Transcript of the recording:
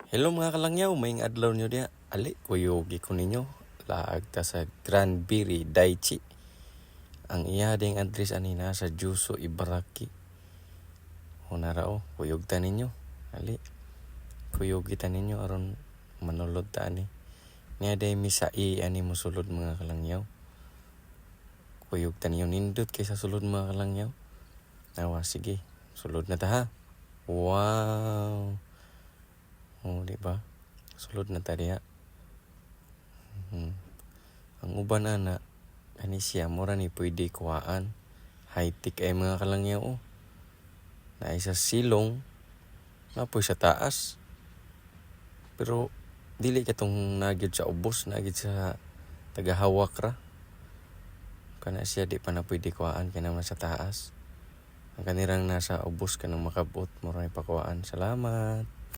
Hello mga kalangyaw, maing adlaw nyo diya. Ali, kuyogi ko ninyo. Laag ta sa Granberry Daichi. Ang iya ding address anina sa Juso Ibaraki. Hunara o, kuyog ta ninyo. Ali, kuyogi ta ninyo aron manulod ta ani. Niya day misai ani musulod mga kalangyaw. Kuyog ta ninyo nindot kaysa sulod mga kalangyaw. Nawa, sige, sulod na ta ha. Wow! Oh, di ba? Sulod na tadiya. Ang uban ana, ani siya, mura ni pwede kuhaan. High-tech ay mga kalangyaw o. Na isa silong, napoy sa taas. Pero, dili katong nagyod sa ubos, nagyod sa tagahawak ra. Kana siya, di pa na pwede kuhaan, kaya naman sa taas. Ang kanirang nasa ubos ka nang makabot, mura ni pakuhaan. Salamat!